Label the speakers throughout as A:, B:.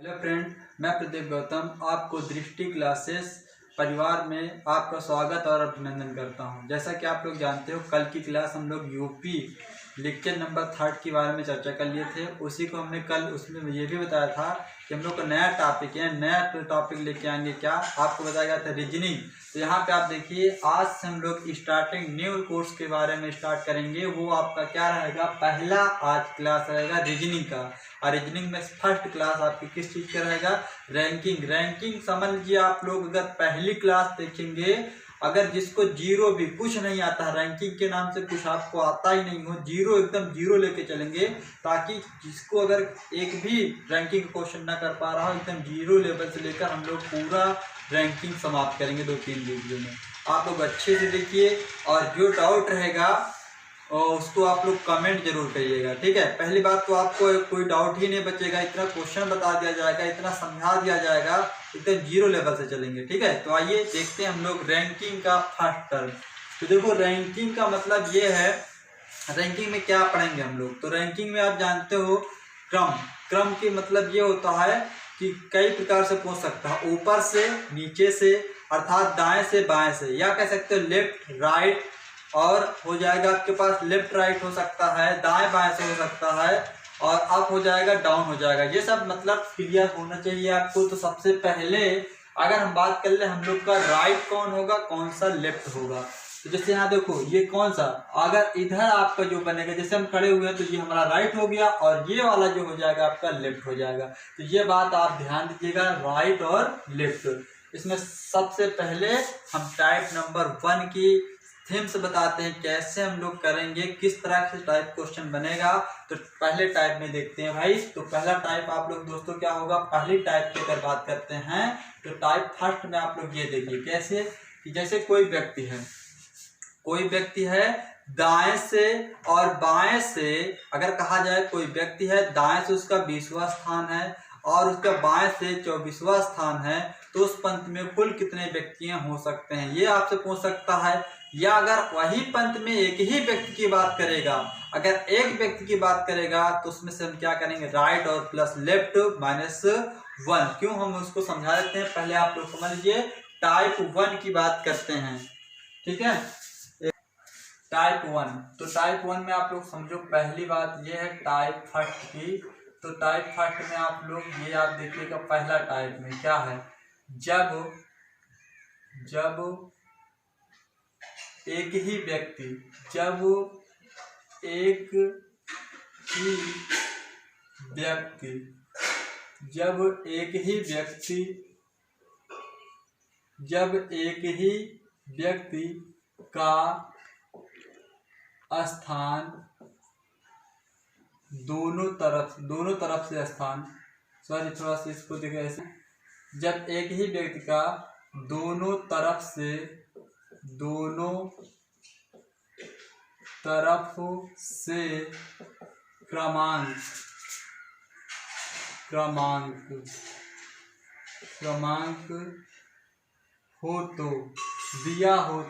A: Hello friend, मैं प्रदीप गौतम आपको दृष्टि क्लासेस परिवार में आपका स्वागत और अभिनंदन करता हूं। जैसा कि आप लोग जानते हो, कल की क्लास हम लोग यूपी लेक्चर नंबर 3 के बारे में चर्चा कर लिए थे। उसी को हमने कल उसमें ये भी बताया था कि हम लोग का नया टॉपिक है, नया टॉपिक लेके आएंगे। क्या आपको बताया गया था? रीजनिंग। तो यहाँ पे आप देखिए, आज से हम लोग स्टार्टिंग न्यू कोर्स के बारे में स्टार्ट करेंगे। वो आपका क्या रहेगा? पहला आज क्लास रहेगा रीजनिंग का। और रीजनिंग में फर्स्ट क्लास आपकी किस चीज़ का रहेगा? रैंकिंग। रैंकिंग समझ लीजिए, आप लोग अगर पहली क्लास देखेंगे, अगर जिसको जीरो भी कुछ नहीं आता, रैंकिंग के नाम से कुछ आपको आता ही नहीं हो, जीरो एकदम जीरो लेके चलेंगे, ताकि जिसको अगर एक भी रैंकिंग क्वेश्चन ना कर पा रहा हो, एकदम जीरो लेवल से लेकर हम लोग पूरा रैंकिंग समाप्त करेंगे 2-3 वीडियो में। आप लोग अच्छे से देखिए, और जो डाउट रहेगा और उसको आप लोग कमेंट जरूर करिएगा, ठीक है। पहली बात तो आपको कोई डाउट ही नहीं बचेगा, इतना क्वेश्चन बता दिया जाएगा, इतना समझा दिया जाएगा, एकदम जीरो लेवल से चलेंगे, ठीक है। तो आइए देखते हैं हम लोग रैंकिंग का फर्स्ट टर्म। तो देखो, रैंकिंग का मतलब ये है, रैंकिंग में क्या पढ़ेंगे हम लोग। तो रैंकिंग में आप जानते हो, क्रम। क्रम के मतलब ये होता है कि कई प्रकार से पूछ सकता है, ऊपर से, नीचे से, अर्थात दाएं से बाएं से, या कह सकते हो लेफ्ट राइट, और हो जाएगा आपके पास लेफ्ट राइट हो सकता है, दाएं बाएं से हो सकता है, और अप हो जाएगा, डाउन हो जाएगा। ये सब मतलब क्लियर होना चाहिए आपको। तो सबसे पहले अगर हम बात कर ले हम लोग का, राइट कौन होगा, कौन सा लेफ्ट होगा। तो जैसे यहाँ देखो, ये कौन सा, अगर इधर आपका जो बनेगा, जैसे हम खड़े हुए हैं तो ये हमारा राइट हो गया, और ये वाला जो हो जाएगा आपका लेफ्ट हो जाएगा। तो ये बात आप ध्यान दीजिएगा, राइट और लेफ्ट। इसमें सबसे पहले हम टाइप नंबर 1 की थीम्स बताते हैं, कैसे हम लोग करेंगे, किस तरह से टाइप क्वेश्चन बनेगा। तो पहले टाइप में देखते हैं भाई। तो पहला टाइप आप लोग दोस्तों क्या होगा, पहली टाइप की अगर बात करते हैं तो टाइप फर्स्ट में आप लोग ये देखिए कैसे, कि जैसे कोई व्यक्ति है दाएं से और बाएं से, अगर कहा जाए कोई व्यक्ति है दाएं से उसका 20वां स्थान है और उसका बाएं से 24वां स्थान है, तो उस पंक्ति में कुल कितने व्यक्तियां हो सकते हैं, ये आपसे पूछ सकता है। या अगर वही पंक्ति में एक ही व्यक्ति की बात करेगा, अगर एक व्यक्ति की बात करेगा, तो उसमें से हम क्या करेंगे, राइट और प्लस लेफ्ट -1। क्यों, हम उसको समझा देते हैं। पहले आप लोग समझ लीजिए, टाइप 1 की बात करते हैं, ठीक है। टाइप 1, तो टाइप 1 में आप लोग समझो, पहली बात ये है टाइप फर्स्ट की। तो टाइप फर्स्ट में आप लोग ये आप देखिएगा, पहला टाइप में क्या है, जब एक ही व्यक्ति जब एक ही व्यक्ति का स्थान दोनों तरफ से स्थान, सॉरी थोड़ा सा इसको देखिए ऐसे, जब एक ही व्यक्ति का दोनों तरफ से क्रमांक हो तो दिया हो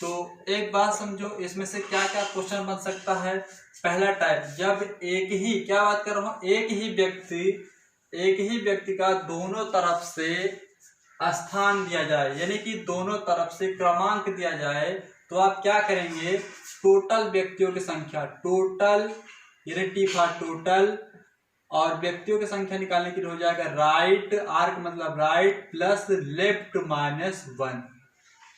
A: तो एक बात समझो, इसमें से क्या क्या क्वेश्चन बन सकता है। पहला टाइप, जब एक ही, क्या बात कर रहा हूं, एक ही व्यक्ति का दोनों तरफ से स्थान दिया जाए, यानी कि दोनों तरफ से क्रमांक दिया जाए, तो आप क्या करेंगे, टोटल व्यक्तियों की संख्या, टोटल और व्यक्तियों की संख्या निकालने के लिए हो जाएगा राइट, आर्क मतलब राइट प्लस लेफ्ट -1।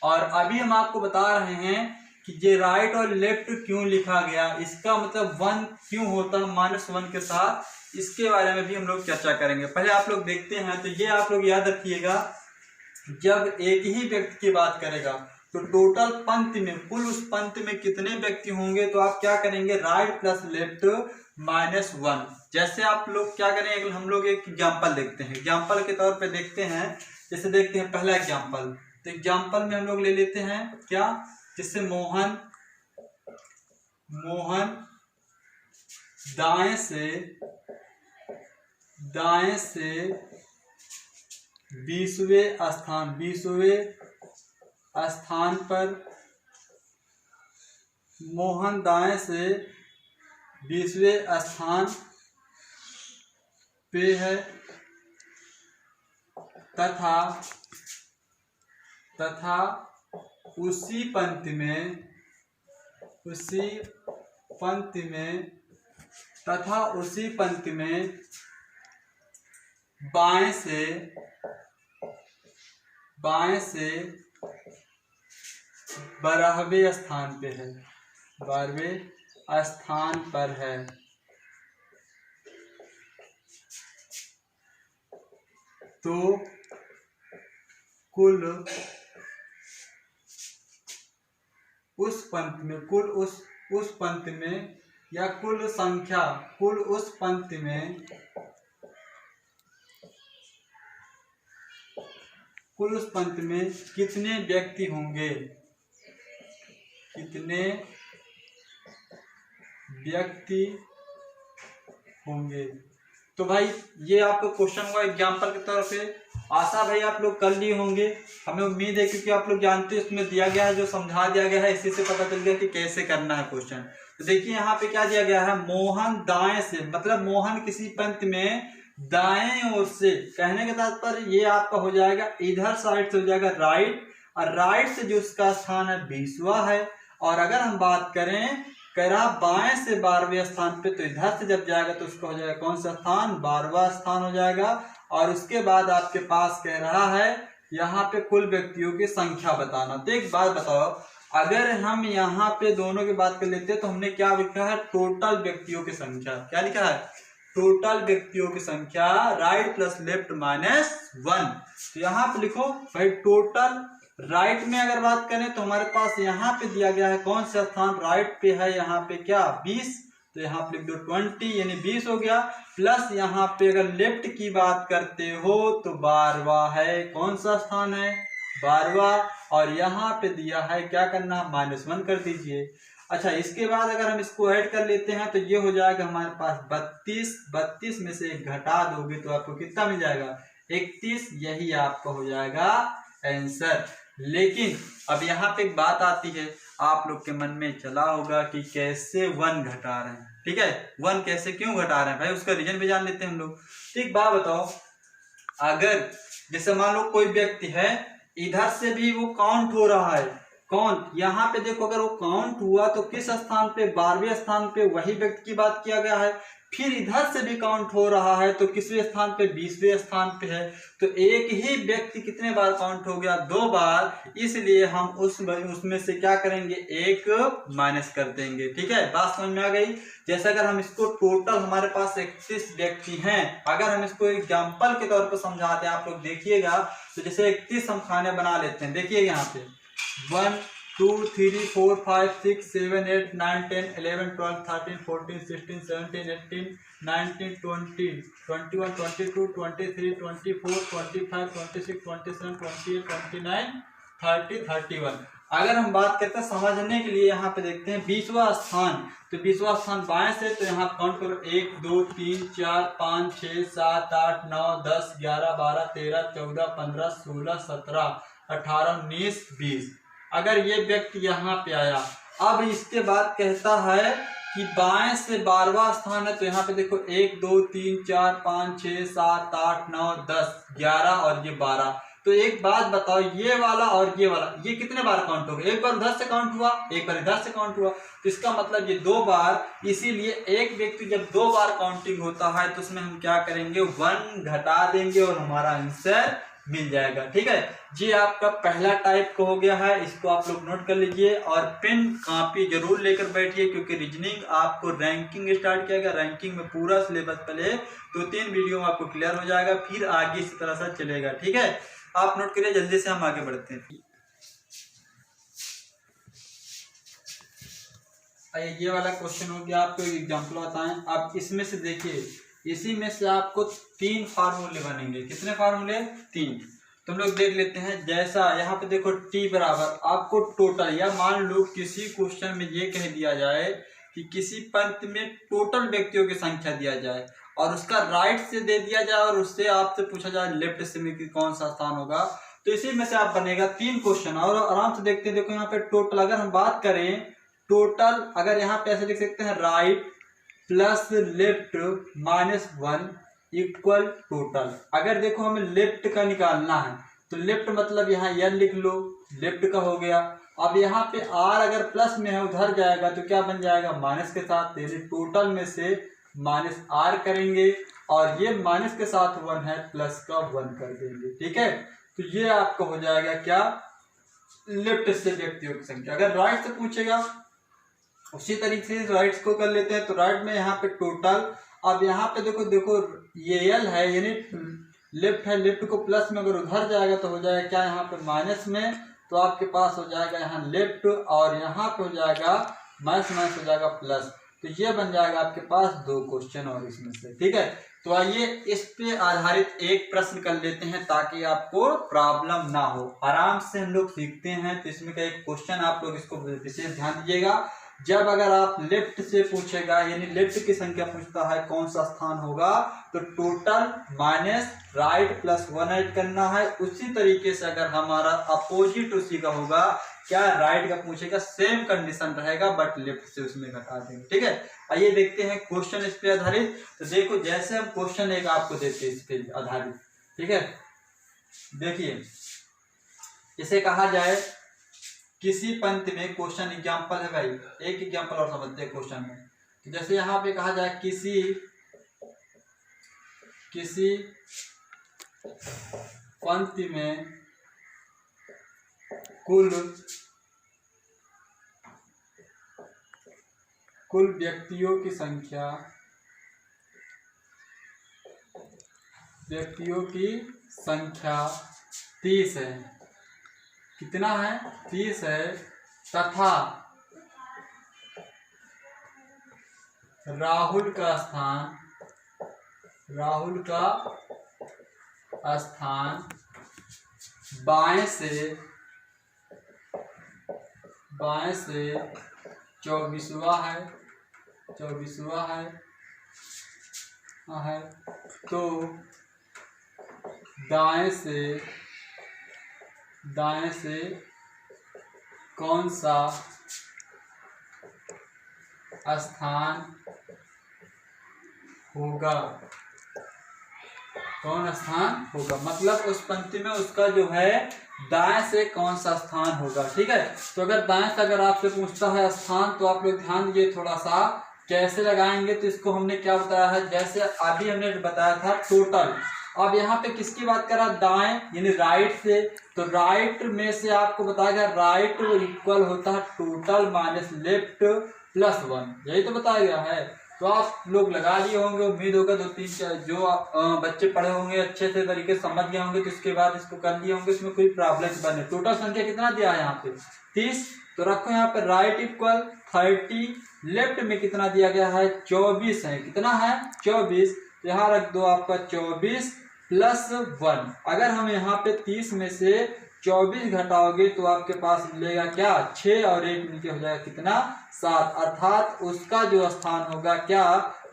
A: और अभी हम आपको बता रहे हैं कि ये राइट और लेफ्ट क्यों लिखा गया, इसका मतलब 1 क्यों होता है -1 के साथ, इसके बारे में भी हम लोग चर्चा करेंगे। पहले आप लोग देखते हैं, तो ये आप लोग याद रखिएगा, जब एक ही व्यक्ति की बात करेगा तो टोटल पंक्ति में, कुल उस पंक्ति में कितने व्यक्ति होंगे, तो आप क्या करेंगे, राइट प्लस लेफ्ट -1। जैसे आप लोग क्या करेंगे, हम लोग एक एग्जाम्पल देखते हैं, एग्जाम्पल के तौर पे देखते हैं। जैसे देखते हैं पहला एग्जाम्पल, तो एग्जाम्पल में हम लोग ले लेते हैं क्या, जिससे मोहन दाएं से 20वें स्थान पर मोहन दाएं से 20वें स्थान पे है तथा उसी पंक्ति में बाएं से 12वें स्थान पे है, 12वें स्थान पर है। तो कुल उस पंक्ति में या कुल उस पंक्ति में कितने व्यक्ति होंगे। तो भाई ये आपको क्वेश्चन हुआ एग्जाम्पल की तरफ से। आशा भाई आप लोग कर लिए होंगे, हमें उम्मीद है, क्योंकि आप लोग जानते हैं इसमें दिया गया है, जो समझा दिया गया है, इसी से पता चल गया कि कैसे करना है क्वेश्चन। तो देखिए यहाँ पे क्या दिया गया है, मोहन दाएं से, मतलब मोहन किसी पंक्ति में दाएं ओर से, कहने के तात्पर्य ये आपका हो जाएगा इधर साइड से हो जाएगा राइट, और राइट से जो उसका स्थान है 20वां है। और अगर हम बात करें करा बाएं से 12वें स्थान पे, तो इधर से जब जाएगा तो उसका हो जाएगा कौन सा स्थान, 12वां स्थान हो जाएगा। और उसके बाद आपके पास कह रहा है यहाँ पे कुल व्यक्तियों की संख्या बताना। तो एक बात बताओ, अगर हम यहाँ पे दोनों की बात कर लेते हैं तो हमने क्या लिखा है, टोटल व्यक्तियों की संख्या। क्या लिखा है, टोटल व्यक्तियों की संख्या, राइट प्लस लेफ्ट -1। तो यहाँ पे लिखो भाई टोटल। राइट में अगर बात करें तो हमारे पास यहाँ पे दिया गया है कौन सा स्थान, राइट पे है यहाँ पे क्या 20, तो यहाँ पे लिख दो 20 यानी 20 हो गया। प्लस यहाँ पे अगर लेफ्ट की बात करते हो तो 12वां है, कौन सा स्थान है 12वां। और यहाँ पे दिया है क्या करना, -1 कर दीजिए। अच्छा, इसके बाद अगर हम इसको ऐड कर लेते हैं तो ये हो जाएगा हमारे पास 32 में से एक घटा दोगे तो आपको कितना मिल जाएगा, 31। यही आपका हो जाएगा आंसर। लेकिन अब यहाँ पे एक बात आती है, आप लोग के मन में चला होगा कि कैसे 1 घटा रहे हैं। ठीक है, 1 कैसे क्यों घटा रहे हैं भाई, उसका रीजन भी जान लेते हैं हम लोग। ठीक, बात बताओ, अगर जैसे मान लो कोई व्यक्ति है, इधर से भी वो काउंट हो रहा है, कौन, यहाँ पे देखो अगर वो काउंट हुआ तो किस स्थान पे, 12वें स्थान पे वही व्यक्ति की बात किया गया है। फिर इधर से भी काउंट हो रहा है तो किसवें स्थान पे, 20वें स्थान पे है। तो एक ही व्यक्ति कितने बार काउंट हो गया, 2 बार, इसलिए हम उसमें से क्या करेंगे, 1 माइनस कर देंगे। ठीक है, बात समझ में आ गई। जैसे अगर हम इसको टोटल हमारे पास 31 व्यक्ति हैं, अगर हम इसको एग्जाम्पल के तौर पर समझाते हैं, आप लोग देखिएगा, तो जैसे 31 हम खाने बना लेते हैं। देखिए यहाँ पे 1 2 3 4 5 6 7 8 9 10 11 12 13 14 16 17 18 19 20 21 22 23 24 25 26 27 28 29 30 31। अगर हम बात करते हैं समझने के लिए, यहाँ पे देखते हैं 20वां स्थान, तो 20वां स्थान बाएं से, तो यहाँ काउंट करो 1 2 3 4 5 6 7 8 9 10 11 12 13 14 15 16 17 18 19 20। अगर ये व्यक्ति यहाँ पे आया, अब इसके बाद कहता है कि बाएं से 12वां स्थान है, तो यहाँ पे देखो 1 2 3 4 5 6 7 8 9 10 11 और ये 12। तो एक बात बताओ, ये वाला और ये वाला, ये कितने बार काउंट हो गया, एक बार उधर से काउंट हुआ, एक बार इधर से काउंट हुआ, तो इसका मतलब ये 2 बार। इसीलिए एक व्यक्ति जब 2 बार काउंटिंग होता है तो उसमें हम क्या करेंगे, 1 घटा देंगे और हमारा आंसर मिल जाएगा। ठीक है, ये आपका पहला टाइप का हो गया है, इसको आप लोग नोट कर लीजिए और पेन कॉपी जरूर लेकर बैठिए, क्योंकि रीजनिंग आपको रैंकिंग स्टार्ट किया गया। रैंकिंग में पूरा सिलेबस पहले 2-3 वीडियो में आपको क्लियर हो जाएगा, फिर आगे इसी तरह से चलेगा। ठीक है, आप नोट करिए, जल्दी से हम आगे बढ़ते हैं। ये वाला क्वेश्चन हो गया, आपको एग्जाम्पल बताएं। अब इसमें से देखिए, इसी में से आपको 3 फार्मूले बनेंगे। कितने फार्मूले, 3। तो हम लोग देख लेते हैं। जैसा यहाँ पे देखो t बराबर आपको टोटल, या मान लो किसी क्वेश्चन में ये कह दिया जाए कि किसी पंक्ति में टोटल व्यक्तियों की संख्या दिया जाए और उसका राइट से दे दिया जाए और उससे आपसे पूछा जाए लेफ्ट से में कि कौन सा स्थान होगा, तो इसी में से आप बनेगा 3 क्वेश्चन। और आराम से देखते हैं, देखो यहाँ पे टोटल अगर हम बात करें टोटल अगर यहाँ पे ऐसे लिख सकते हैं right plus left minus 1 equal total. अगर देखो हमें लेफ्ट का निकालना है तो लेफ्ट मतलब यहाँ एल लिख लो, लेफ्ट का हो गया। अब यहाँ पे आर अगर प्लस में है उधर जाएगा तो क्या बन जाएगा माइनस के साथ, यानी टोटल में से माइनस आर करेंगे और ये माइनस के साथ 1 है प्लस का 1 कर देंगे। ठीक है, तो ये आपका हो जाएगा क्या, लेफ्ट से व्यक्तियों की संख्या। अगर राइट से पूछेगा उसी तरीके से राइट्स को कर लेते हैं। तो राइट में यहाँ पे टोटल, अब यहाँ पे देखो ये एल है यानी लेफ्ट है, लेफ्ट को प्लस में अगर उधर जाएगा तो हो जाएगा क्या यहाँ पे माइनस में, तो आपके पास हो जाएगा यहाँ लेफ्ट और यहाँ पे हो जाएगा माइनस माइनस हो जाएगा प्लस। तो ये बन जाएगा आपके पास 2 क्वेश्चन और इसमें से। ठीक है, तो आइए इस पे आधारित एक प्रश्न कर लेते हैं ताकि आपको प्रॉब्लम ना हो, आराम से हम लोग सीखते हैं। तो इसमें का एक क्वेश्चन आप लोग इसको विशेष ध्यान दीजिएगा। जब अगर आप लेफ्ट से पूछेगा यानी लेफ्ट की संख्या पूछता है कौन सा स्थान होगा, तो total minus right plus 1 add करना है। उसी तरीके से अगर हमारा अपोजिट उसी का होगा, क्या राइट का पूछेगा सेम कंडीशन रहेगा बट लेफ्ट से उसमें घटा देंगे। ठीक है, आइए देखते हैं क्वेश्चन इस पे आधारित। तो देखो जैसे हम क्वेश्चन एक आपको देते हैं इस पे आधारित। ठीक है, देखिए इसे कहा जाए किसी पंक्ति में, क्वेश्चन एग्जाम्पल है भाई, एक एग्जाम्पल और समझते हैं क्वेश्चन में। तो जैसे यहाँ पे कहा जाए किसी पंक्ति में कुल व्यक्तियों की संख्या 30 है। कितना है, 30 है, तथा राहुल का स्थान बाएं से 24वां है, तो दाएं से कौन सा स्थान होगा, मतलब उस पंक्ति में उसका जो है दाएं से कौन सा स्थान होगा। ठीक है, तो अगर दाएं से अगर आपसे पूछता है स्थान तो आप लोग ध्यान दीजिए थोड़ा सा कैसे लगाएंगे। तो इसको हमने क्या बताया है, जैसे अभी हमने बताया था टोटल। अब यहाँ पे किसकी बात करा, दाएं यानी राइट से, तो राइट में से आपको बताया राइट इक्वल होता है टोटल माइनस लेफ्ट प्लस 1, यही तो बताया गया है। तो आप लोग लगा लिए होंगे, उम्मीद होगा 2-3 जो बच्चे पढ़े होंगे अच्छे से तरीके से समझ गए होंगे, तो इसके बाद इसको कर लिए होंगे, इसमें कोई प्रॉब्लम बने। टोटल संख्या कितना दिया है यहाँ पे 30, तो रखो यहाँ पे राइट इक्वल 30, लेफ्ट में कितना दिया गया है 24 है, कितना है 24, यहाँ रख दो आपका 24 प्लस 1। अगर हम यहाँ पे 30 में से 24 घटाओगे तो आपके पास मिलेगा क्या 6 और 1 मिलके हो जाएगा कितना 7, अर्थात उसका जो स्थान होगा क्या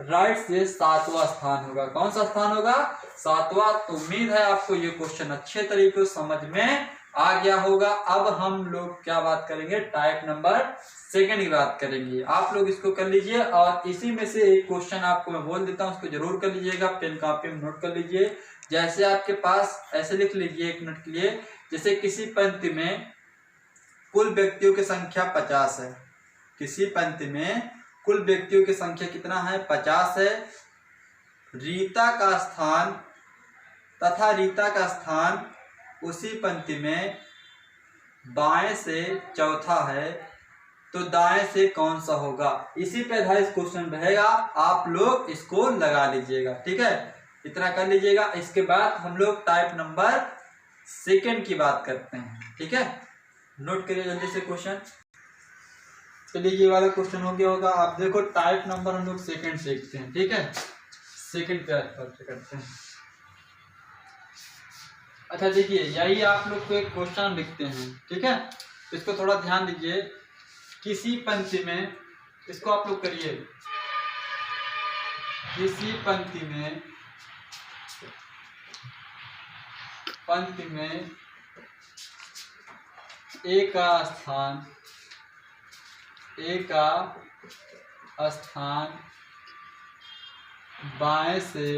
A: राइट से 7वां स्थान होगा। कौन सा स्थान होगा 7वां। तो उम्मीद है आपको ये क्वेश्चन अच्छे तरीके से समझ में आ गया होगा। अब हम लोग क्या बात करेंगे, टाइप नंबर 2 की बात करेंगे। आप लोग इसको कर लीजिए और इसी में से एक क्वेश्चन आपको मैं बोल देता हूँ, उसको जरूर कर लीजिएगा, पेन कॉपी में नोट कर लीजिए। जैसे आपके पास ऐसे लिख लीजिए 1 मिनट के लिए, जैसे किसी पंक्ति में कुल व्यक्तियों की संख्या 50 है, किसी पंक्ति में कुल व्यक्तियों की संख्या कितना है 50 है, रीता का स्थान उसी पंक्ति में बाएं से चौथा है, तो दाएं से कौन सा होगा। इसी पे आधारित क्वेश्चन रहेगा, आप लोग इसको लगा लीजिएगा। ठीक है, इतना कर लीजिएगा। इसके बाद हम लोग टाइप नंबर 2 की बात करते हैं। ठीक है, नोट करिए जल्दी से क्वेश्चन। चलिए ये वाला क्वेश्चन हो गया होगा। आप देखो टाइप नंबर हम लोग 2 सीखते हैं। ठीक है, 2 पे करते हैं। अच्छा देखिए, यही आप लोग को एक क्वेश्चन लिखते हैं। ठीक है, इसको थोड़ा ध्यान दीजिए। किसी पंक्ति में, इसको आप लोग करिए, किसी पंक्ति में ए ए का स्थान बाएं से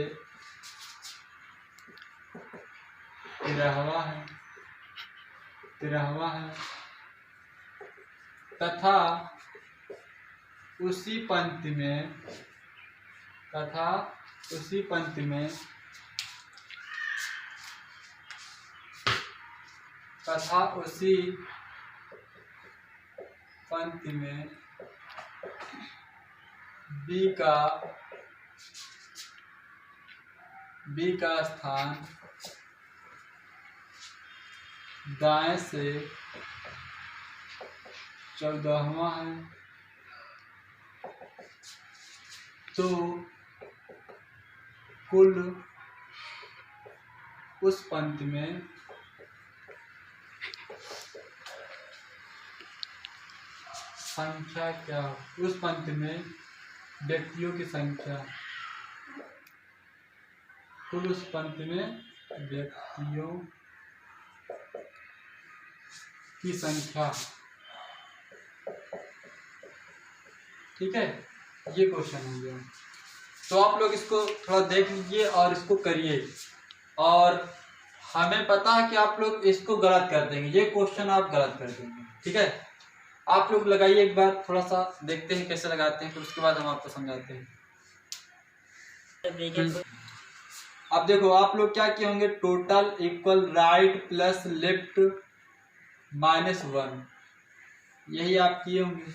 A: 13वां है तथा उसी पंक्ति में बी का स्थान दाएं से 14वां है तो कुल उस पंक्ति में संख्या क्या, उस पंक्ति में व्यक्तियों की संख्या, कुल उस पंक्ति में व्यक्तियों की संख्या। ठीक है, ये क्वेश्चन हो गया। तो आप लोग इसको थोड़ा देख लीजिए और इसको करिए, और हमें पता है कि आप लोग इसको गलत कर देंगे, ये क्वेश्चन आप गलत कर देंगे। ठीक है, आप लोग लगाइए एक बार, थोड़ा सा देखते हैं कैसे लगाते हैं, फिर उसके बाद हम आपको समझाते हैं। अब देखो आप लोग क्या किए होंगे, total equal right plus left -1, यही आप किए होंगे।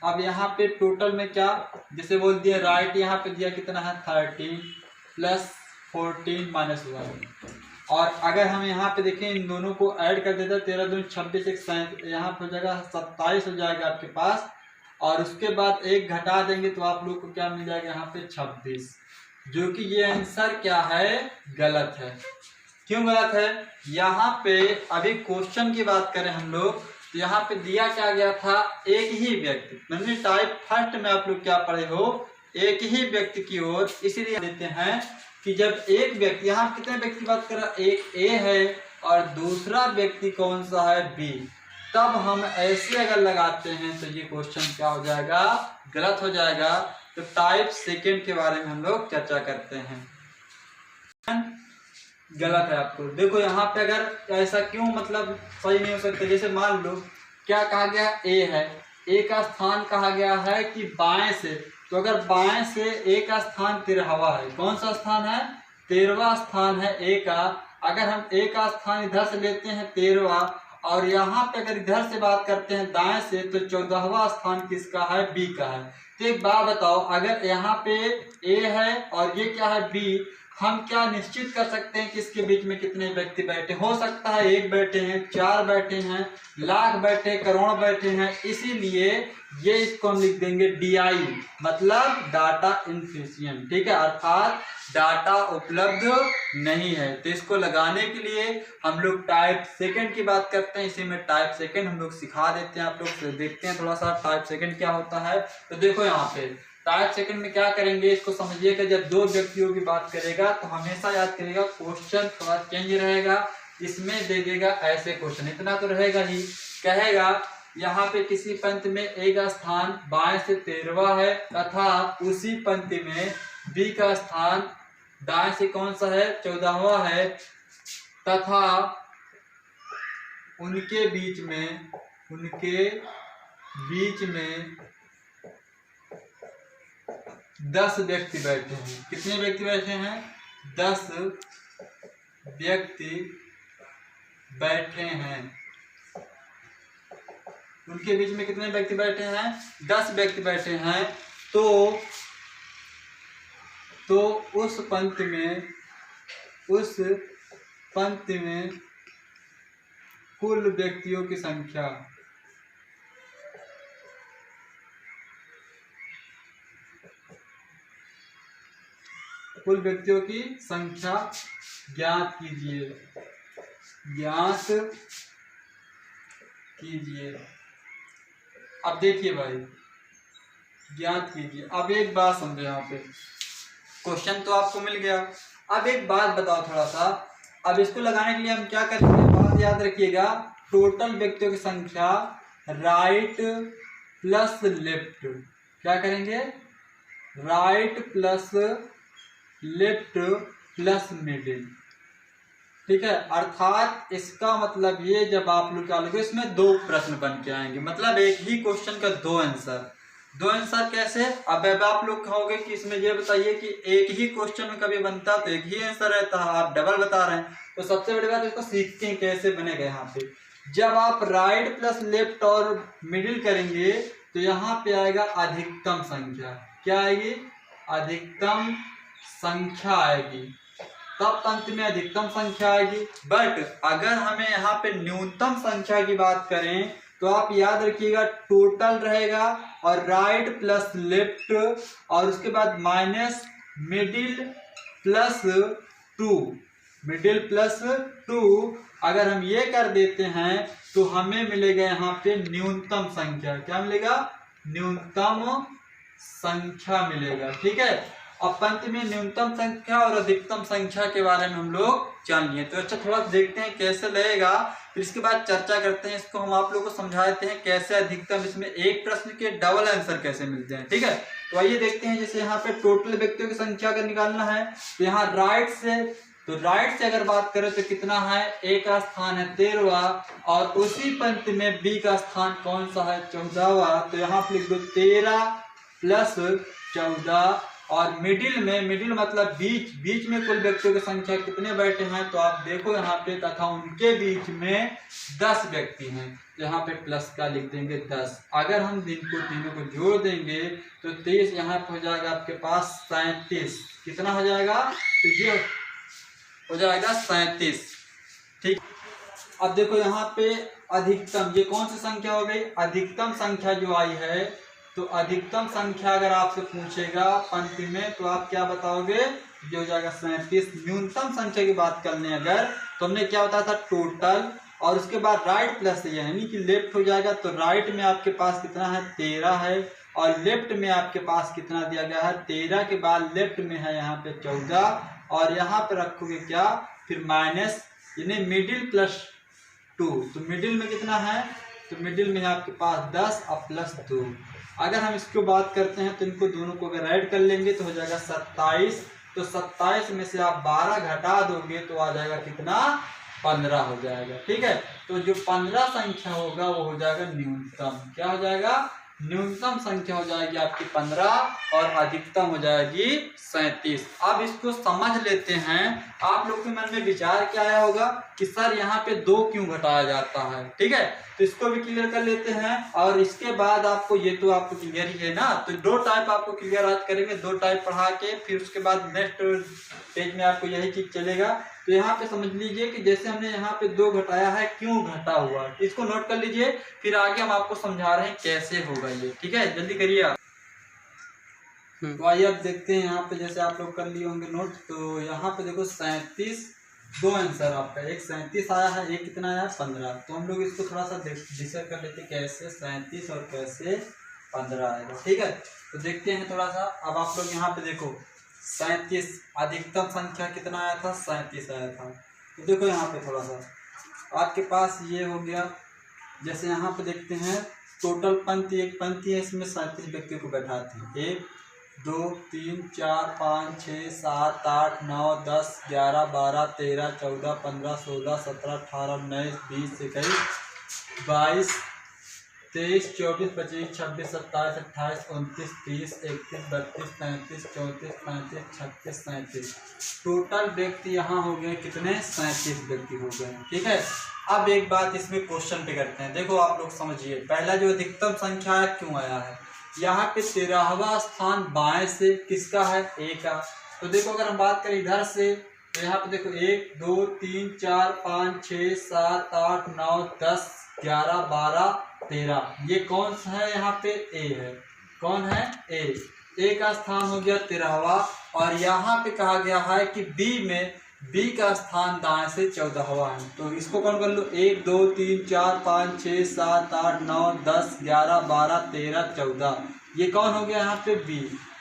A: अब यहाँ पे टोटल में क्या, जैसे बोल दिया राइट यहाँ पे दिया कितना है 13 प्लस 14 -1, और अगर हम यहाँ पे देखें इन दोनों को ऐड कर देते 13 दूनी 26 एक 7, यहाँ पे हो जाएगा 27 हो जाएगा आपके पास, और उसके बाद एक घटा देंगे तो आप लोग को क्या मिल जाएगा यहाँ पे 26, जो कि ये आंसर क्या है, गलत है। क्यों गलत है, यहाँ पे अभी क्वेश्चन की बात करें हम लोग तो यहाँ पे दिया क्या गया था, एक ही व्यक्ति, मैंने टाइप फर्स्ट में आप लोग क्या पढ़े हो, एक ही व्यक्ति की ओर, इसीलिए देते हैं कि जब एक व्यक्ति, यहाँ कितने व्यक्ति की बात कर रहा है, एक ए है और दूसरा व्यक्ति कौन सा है, बी, तब हम ऐसे अगर लगाते हैं तो ये क्वेश्चन क्या हो जाएगा, गलत हो जाएगा। तो टाइप सेकंड के बारे में हम लोग चर्चा करते हैं, गलत है आपको। देखो यहाँ पे अगर ऐसा क्यों मतलब सही नहीं हो सकता, जैसे मान लो क्या कहा गया, ए है, ए का स्थान कहा गया है कि बाएं से, तो अगर बाएं से ए का स्थान 13वां है, कौन सा स्थान है, 13वां स्थान है ए का। अगर हम ए का स्थान इधर से लेते हैं 13वां, और यहाँ पे अगर इधर से बात करते हैं दाएं से, तो 14वां स्थान किसका है, बी का है। तो एक बात बताओ, अगर यहाँ पे ए है और ये क्या है, बी, हम क्या निश्चित कर सकते हैं कि इसके बीच में कितने व्यक्ति बैठे, हो सकता है 1 बैठे हैं, 4 बैठे हैं, लाख बैठे, करोड़ बैठे हैं, इसीलिए ये इसको हम लिख देंगे DI, मतलब डाटा इनफिशिएंट। ठीक है, अर्थात डाटा उपलब्ध नहीं है। तो इसको लगाने के लिए हम लोग टाइप सेकंड की बात करते हैं, इसी में टाइप सेकंड हम लोग सिखा देते हैं, आप लोग देखते हैं थोड़ा सा टाइप सेकंड क्या होता है। तो देखो यहाँ पे टाइप सेकंड में क्या करेंगे, इसको समझिएगा, जब दो व्यक्तियों की बात करेगा तो हमेशा याद करेगा क्वेश्चन थोड़ा चेंज रहेगा, इसमें दे देगा ऐसे क्वेश्चन, इतना तो रहेगा ही, कहेगा यहाँ पे किसी पंक्ति में ए का स्थान बाएं से 13वां है तथा उसी पंक्ति में बी का स्थान दाएं से कौन सा है, 14वां है, तथा उनके बीच में 10 व्यक्ति बैठे हैं। कितने व्यक्ति बैठे हैं, 10 व्यक्ति बैठे हैं। उनके बीच में कितने व्यक्ति बैठे हैं, 10 व्यक्ति बैठे हैं। तो उस पंक्ति में कुल व्यक्तियों की संख्या, कुल व्यक्तियों की संख्या ज्ञात कीजिए। अब देखिए भाई, ज्ञात कीजिए। अब एक बात समझो, यहाँ पे क्वेश्चन तो आपको मिल गया। अब एक बात बताओ थोड़ा सा, अब इसको लगाने के लिए हम क्या करते हैं, बात याद रखिएगा, टोटल व्यक्तियों की संख्या राइट प्लस लेफ्ट, क्या करेंगे, right plus left plus middle, ठीक है। अर्थात इसका मतलब ये जब आप लोग क्या लोगे, इसमें दो प्रश्न बन के आएंगे, मतलब एक ही क्वेश्चन का दो आंसर। दो आंसर कैसे, अब आप लोग कहोगे कि इसमें ये बताइए कि एक ही क्वेश्चन में कभी बनता तो एक ही आंसर रहता है, आप डबल बता रहे हैं। तो सबसे बड़ी बात इसको सीखते हैं कैसे बनेगा। यहाँ पे जब आप राइट प्लस लेफ्ट और मिडिल करेंगे तो यहाँ पे आएगा अधिकतम संख्या, क्या आएगी, अधिकतम संख्या आएगी, तब अंत में अधिकतम संख्या आएगी। बट अगर हमें यहाँ पे न्यूनतम संख्या की बात करें तो आप याद रखिएगा टोटल रहेगा और राइट प्लस लेफ्ट और उसके बाद minus middle plus 2, middle plus 2। अगर हम ये कर देते हैं तो हमें मिलेगा यहाँ पे न्यूनतम संख्या, क्या मिलेगा, न्यूनतम संख्या मिलेगा, ठीक है। अब पंक्ति में न्यूनतम संख्या और अधिकतम संख्या के बारे में हम लोग जान लिए, तो अच्छा थोड़ा देखते हैं कैसे लगेगा, फिर इसके बाद चर्चा करते हैं। इसको हम आप लोगों को समझाते हैं कैसे अधिकतम, इसमें एक प्रश्न के डबल आंसर कैसे मिलते हैं, ठीक है। तो आइए देखते हैं, जैसे यहाँ पे टोटल व्यक्तियों की संख्या का निकालना है तो यहाँ राइट से अगर बात करें तो कितना है, ए का स्थान है 13वां और उसी पंक्ति में बी का स्थान कौन सा है, 14वां। तो यहाँ पे लिख दो 13 प्लस 14 और मिडिल मतलब बीच में कुल व्यक्तियों की संख्या कितने बैठे हैं, तो आप देखो यहाँ पे तथा उनके बीच में 10 व्यक्ति हैं, तो यहाँ पे प्लस का लिख देंगे 10। अगर हम तीनों को जोड़ देंगे तो 23, यहाँ पे हो जाएगा आपके पास 37, कितना हो जाएगा, तो ये हो जाएगा 37, ठीक। अब देखो यहाँ पे अधिकतम, ये कौन सी संख्या हो गई, अधिकतम संख्या जो आई है, तो अधिकतम संख्या अगर आपसे पूछेगा पंक्ति में तो आप क्या बताओगे, ये हो जाएगा 37। न्यूनतम संख्या की बात करने अगर तो हमने क्या बताया था, टोटल और उसके बाद राइट प्लस यानी कि लेफ्ट हो जाएगा, तो राइट में आपके पास कितना है, 13 है और लेफ्ट में आपके पास कितना दिया गया है, 13 के बाद लेफ्ट में है यहाँ पे 14 और यहाँ पे रखोगे क्या, फिर माइनस यानी मिडिल प्लस 2, तो मिडिल में कितना है, तो मिडिल में आपके पास 10 और प्लस 2। अगर हम इसको बात करते हैं तो इनको दोनों को अगर ऐड कर लेंगे तो हो जाएगा 27, तो 27 में से आप 12 घटा दोगे तो आ जाएगा कितना, 15 हो जाएगा, ठीक है। तो जो 15 संख्या होगा वो हो जाएगा न्यूनतम, क्या हो जाएगा, न्यूनतम संख्या हो जाएगी आपकी 15 और अधिकतम हो जाएगी 37। अब इसको समझ लेते हैं, आप लोग के मन में विचार क्या आया होगा कि सर यहाँ पे 2 क्यों घटाया जाता है, ठीक है। तो इसको भी क्लियर कर लेते हैं और इसके बाद आपको ये तो आपको क्लियर ही है ना, तो 2 टाइप आपको क्लियर आज करेंगे, 2 टाइप पढ़ा के फिर उसके बाद नेक्स्ट पेज में आपको यही चीज चलेगा। तो यहाँ पे समझ लीजिए कि जैसे हमने यहाँ पे 2 घटाया है, क्यों घटा हुआ, इसको नोट कर लीजिए, फिर आगे हम आपको समझा रहे हैं कैसे होगा ये, ठीक है, जल्दी करिए आप। तो आइए अब देखते हैं यहाँ पे, जैसे आप लोग कर लिए होंगे नोट, तो यहाँ पे देखो 37, 2 आंसर आपका, एक 37 आया है, एक कितना आया, 15। तो हम लोग इसको थोड़ा सा डिस्कस कर लेते हैं कैसे 37 और कैसे 15 आएगा, ठीक है। तो देखते हैं थोड़ा सा। अब आप लोग यहाँ पे देखो 37 अधिकतम संख्या कितना आया था, 37 आया था। तो देखो यहाँ पे थोड़ा सा आपके पास ये हो गया, जैसे यहाँ पे देखते हैं टोटल पंक्ति, एक पंक्ति है इसमें 37 व्यक्तियों को बैठाते हैं, 1 2 3 4 5 6 7 8 9 10 11 12 13 14 15 16 17 18 19 20 21 22 23 24 25 26 27 28 29 30 31 32 33 34 35 36 37। टोटल व्यक्ति यहाँ हो गए कितने, 37 व्यक्ति हो गए, ठीक है। अब एक बात इसमें क्वेश्चन पे करते हैं, देखो आप लोग समझिए, पहला जो अधिकतम संख्या है क्यों आया है, यहाँ पे 13वां स्थान बाएं से किसका है, ए का। तो देखो अगर हम बात करें इधर से तो यहाँ पे देखो 1 2 3 4 5 6 7 8 9 10 11 12 13, ये कौन सा है, यहाँ पे ए है, कौन है, ए का स्थान हो गया 13वां और यहाँ पे कहा गया है कि बी का स्थान दाएं से 14वां है। तो इसको कौन कर लो, 1 2 3 4 5 6 7 8 9 10 11 12 13 14, ये कौन हो गया यहाँ पे बी।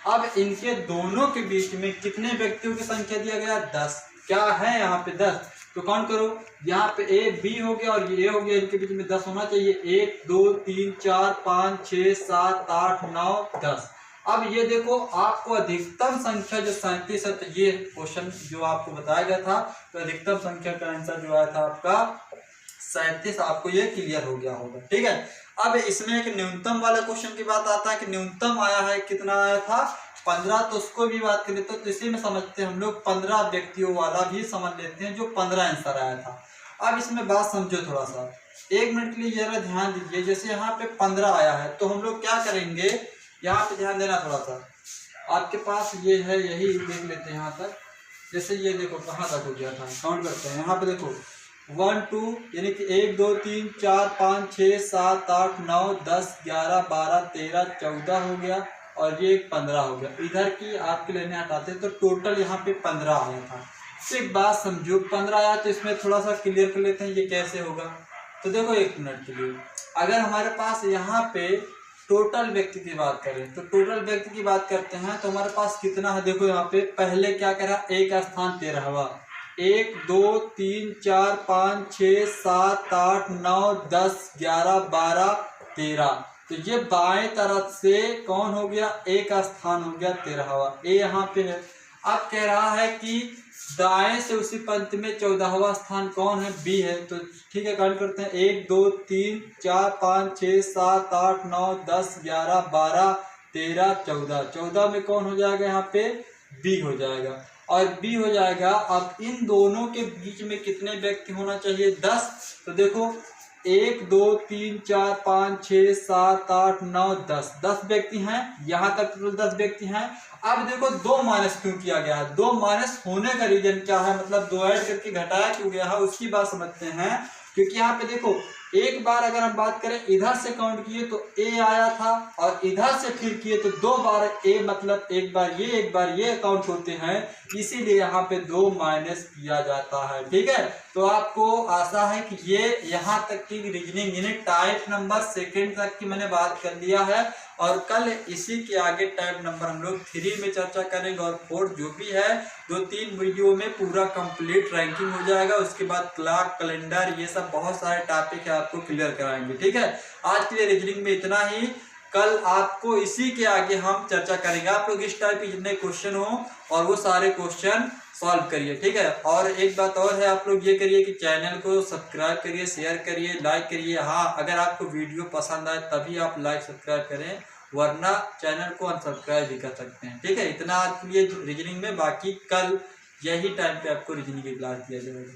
A: अब इनके दोनों के बीच में कितने व्यक्तियों की संख्या दिया गया, 10, क्या है यहाँ पे 10। तो काउंट करो, यहाँ पे ए बी हो गया और ये हो गया, इनके बीच में 10 होना चाहिए। 1 2 3 4 5 6 7 8 9 10। अब ये देखो आपको अधिकतम संख्या जो 37 है, तो ये क्वेश्चन जो आपको बताया गया था, तो अधिकतम संख्या का आंसर जो आया था आपका 37, आपको ये क्लियर हो गया होगा। ठीक है, अब इसमें एक न्यूनतम वाला क्वेश्चन की बात आता है कि न्यूनतम आया है, कितना आया था 15, तो उसको भी बात करें तो इसी में समझते हैं हम लोग 15 व्यक्तियों वाला भी समझ लेते हैं जो 15 आंसर आया था। अब इसमें बात समझो थोड़ा सा, 1 मिनट के लिए जरा ध्यान दीजिए। जैसे यहाँ पे 15 आया है तो हम लोग क्या करेंगे, यहाँ पे ध्यान देना थोड़ा सा, आपके पास ये है, यही देख लेते हैं यहाँ तक। जैसे ये देखो कहाँ तक हो गया था, काउंट करते हैं। यहाँ पे देखो 1 2 यानी कि 1 2 3 4 5 6 7 8 9 10 11 12 13 14 हो गया और ये 15 हो गया। इधर की आपके लेने हटाते तो टोटल यहाँ पे 15 आया था। तो एक बात समझो, 15 आया तो इसमें थोड़ा सा क्लियर कर लेते हैं ये कैसे होगा। तो देखो 1 मिनट के लिए, अगर हमारे पास यहाँ पे टोटल व्यक्ति की बात करें, तो टोटल व्यक्ति की बात करते हैं तो हमारे पास कितना है, देखो यहाँ पे पहले क्या करा, एक स्थान 13वां, 1 2 3 4 5 6 7 8 9 10 11 12 13, तो ये बाएं तरफ से कौन हो गया, एक स्थान हो गया 13वां, ए यहाँ पे है। अब कह रहा है कि दाएं से उसी पंक्ति में 14वां स्थान कौन है, बी है। तो ठीक है, काउंट करते हैं, 1 2 3 4 5 6 7 8 9 10 11 12 13 14, 14 में कौन हो जाएगा, यहाँ पे बी हो जाएगा और बी हो जाएगा। अब इन दोनों के बीच में कितने व्यक्ति होना चाहिए, 10। तो देखो 1 2 3 4 5 6 7 8 9 10, 10 व्यक्ति हैं, यहाँ तक टोटल 10 व्यक्ति हैं। अब देखो 2 माइनस क्यों किया गया है, 2 माइनस होने का रीजन क्या है, मतलब 2 ऐड करके घटाया क्यों गया है, उसकी बात समझते हैं। क्योंकि यहाँ पे देखो एक बार अगर हम बात करें इधर से काउंट किए तो ए आया था और इधर से फिर किए तो 2 बार ए, मतलब एक बार ये काउंट होते हैं, इसीलिए यहाँ पे 2 माइनस किया जाता है। ठीक है, तो आपको आशा है कि ये यहाँ तक की रीजनिंग यानी टाइप नंबर 2 तक की मैंने बात कर लिया है और कल इसी के आगे टाइप नंबर हम लोग 3 में चर्चा करेंगे और 4 जो भी है 2-3 वीडियो में पूरा कंप्लीट रैंकिंग हो जाएगा। उसके बाद क्लॉक, कैलेंडर, ये सब बहुत सारे टॉपिक है आपको क्लियर कराएंगे। ठीक है, आज के लिए रीजनिंग में इतना ही, कल आपको इसी के आगे हम चर्चा करेंगे। आप लोग इस टाइप के जितने क्वेश्चन हो और वो सारे क्वेश्चन सॉल्व करिए। ठीक है, और एक बात और है, आप लोग ये करिए कि चैनल को सब्सक्राइब करिए, शेयर करिए, लाइक करिए। हाँ, अगर आपको वीडियो पसंद आए तभी आप लाइक सब्सक्राइब करें, वरना चैनल को अनसब्सक्राइब भी कर सकते हैं। ठीक है, इतना आज के लिए रीजनिंग में, बाकी कल यही टाइम पे आपको रीजनिंग की क्लास दिया जाएगा।